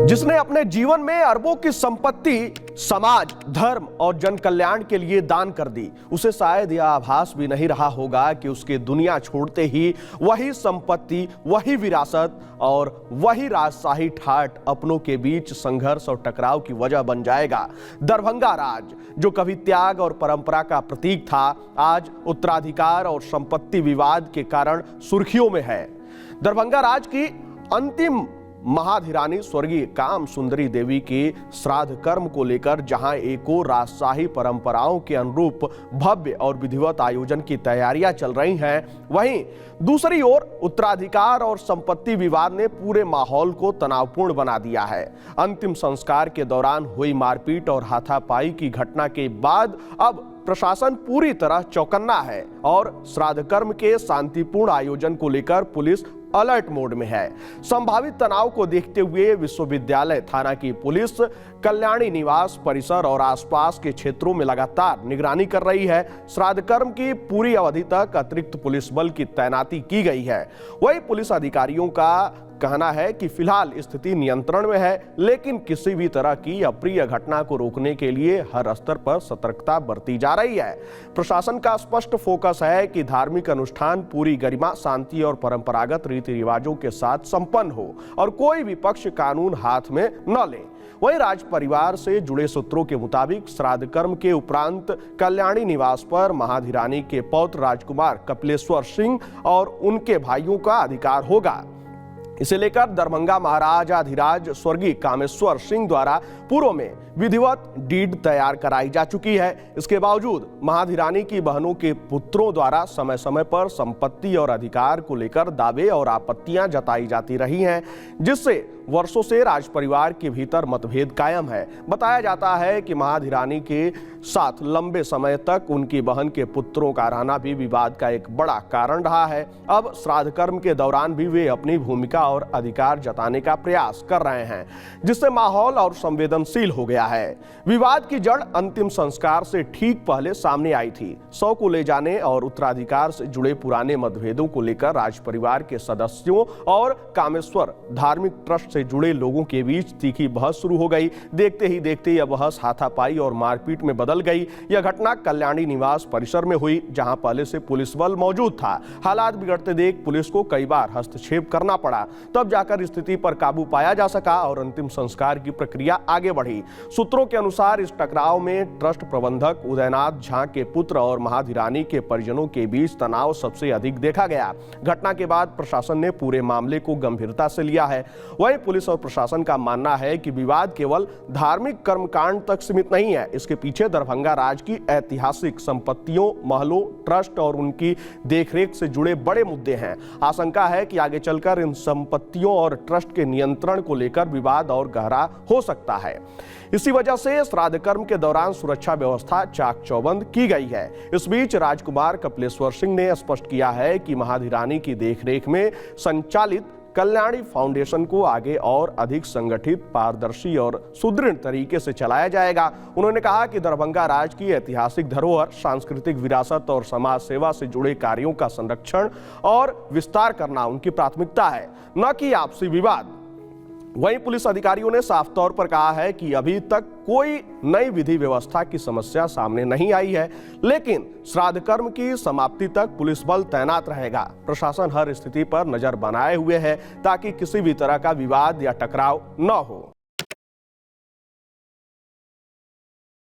जिसने अपने जीवन में अरबों की संपत्ति समाज, धर्म और जन कल्याण के लिए दान कर दी, उसे शायद यह आभास भी नहीं रहा होगा कि उसके दुनिया छोड़ते ही वही संपत्ति, वही विरासत और वही राजशाही ठाट अपनों के बीच संघर्ष और टकराव की वजह बन जाएगा। दरभंगा राज, जो कभी त्याग और परंपरा का प्रतीक था, आज उत्तराधिकार और संपत्ति विवाद के कारण सुर्खियों में है। दरभंगा राज की अंतिम महाधिरानी स्वर्गीय काम सुंदरी देवी के श्राद्ध कर्म को लेकर जहां एक और राजशाही परंपराओं के अनुरूप भव्य और विधिवत आयोजन की तैयारियां चल रही हैं, वहीं दूसरी ओर उत्तराधिकार और संपत्ति विवाद ने पूरे माहौल को तनावपूर्ण बना दिया है। अंतिम संस्कार के दौरान हुई मारपीट और हाथापाई की घटना के बाद अब प्रशासन पूरी तरह चौकन्ना है और श्राद्ध कर्म के शांतिपूर्ण आयोजन को लेकर पुलिस अलर्ट मोड में है। संभावित तनाव को देखते हुए विश्वविद्यालय थाना की पुलिस कल्याणी निवास परिसर और आसपास के क्षेत्रों में लगातार निगरानी कर रही है। श्राद्ध कर्म की पूरी अवधि तक अतिरिक्त पुलिस बल की तैनाती की गई है। वही पुलिस अधिकारियों का कहना है कि फिलहाल स्थिति नियंत्रण में है, लेकिन किसी भी तरह की अप्रिय घटना को रोकने के लिए हर स्तर पर सतर्कता बरती जा रही है। प्रशासन का स्पष्ट फोकस है कि धार्मिक अनुष्ठान पूरी गरिमा, शांति और परंपरागत रीति रिवाजों के साथ संपन्न हो और कोई विपक्ष कानून हाथ में न ले। वहीं राज परिवार से जुड़े सूत्रों के मुताबिक श्राद्ध कर्म के उपरांत कल्याणी निवास पर महाधिरानी के पौत्र राजकुमार कपिलेश्वर सिंह और उनके भाइयों का अधिकार होगा। इसे लेकर दरभंगा महाराजाधिराज स्वर्गीय कामेश्वर सिंह द्वारा पूर्व में विधिवत डीड तैयार कराई जा चुकी है। इसके बावजूद महाधिरानी की बहनों के पुत्रों द्वारा समय समय पर संपत्ति और अधिकार को लेकर दावे और आपत्तियां जताई जाती रही हैं, जिससे वर्षों से राज परिवार के भीतर मतभेद कायम है। बताया जाता है कि महाधिरानी के साथ लंबे समय तक उनकी बहन के पुत्रों का रहना भी विवाद का एक बड़ा कारण रहा है। अब श्राद्ध कर्म के दौरान भी वे अपनी भूमिका और अधिकार जताने का प्रयास कर रहे हैं, जिससे माहौल और संवेदनशील हो गया है। विवाद की जड़ अंतिम संस्कार से ठीक पहले सामने आई थी। शव को ले जाने और उत्तराधिकार से जुड़े पुराने मतभेदों को लेकर राज परिवार के सदस्यों और कामेश्वर धार्मिक ट्रस्ट से जुड़े लोगों के बीच तीखी बहस शुरू हो गई। देखते ही देखते यह बहस हाथापाई और मारपीट में बदल गई। यह घटना कल्याणी निवास परिसर में हुई, जहां पहले से पुलिस बल मौजूद था। हालात बिगड़ते देख पुलिस को कई बार हस्तक्षेप करना पड़ा, तब जाकर स्थिति पर काबू पाया जा सका और अंतिम संस्कार की प्रक्रिया आगे बढ़ी। सूत्रों के अनुसार इस टकराव में ट्रस्ट प्रबंधक उदयनाथ झा के पुत्र और महाधिरानी के परिजनों के बीच तनाव सबसे अधिक देखा गया। घटना के बाद प्रशासन ने पूरे मामले को गंभीरता से लिया है। वहीं पुलिस और प्रशासन का मानना है कि विवाद केवल धार्मिक कर्मकांड तक सीमित नहीं है। इसके पीछे दरभंगा राज की ऐतिहासिक संपत्तियों, महलों, ट्रस्ट और उनकी देखरेख से जुड़े बड़े मुद्दे हैं। आशंका है कि आगे चलकर इन संपत्तियों और ट्रस्ट के नियंत्रण को लेकर विवाद और गहरा हो सकता है। इसी वजह से श्राद्ध कर्म के दौरान सुरक्षा व्यवस्था चाक चौबंद की गई है। इस बीच राजकुमार कपिलेश्वर सिंह ने स्पष्ट किया है कि महाधिरानी की देखरेख में संचालित कल्याणी फाउंडेशन को आगे और अधिक संगठित, पारदर्शी और सुदृढ़ तरीके से चलाया जाएगा। उन्होंने कहा कि दरभंगा राज की ऐतिहासिक धरोहर, सांस्कृतिक विरासत और समाज सेवा से जुड़े कार्यों का संरक्षण और विस्तार करना उनकी प्राथमिकता है, न कि आपसी विवाद। वहीं पुलिस अधिकारियों ने साफ तौर पर कहा है कि अभी तक कोई नई विधि व्यवस्था की समस्या सामने नहीं आई है, लेकिन श्राद्ध कर्म की समाप्ति तक पुलिस बल तैनात रहेगा। प्रशासन हर स्थिति पर नजर बनाए हुए है ताकि किसी भी तरह का विवाद या टकराव न हो।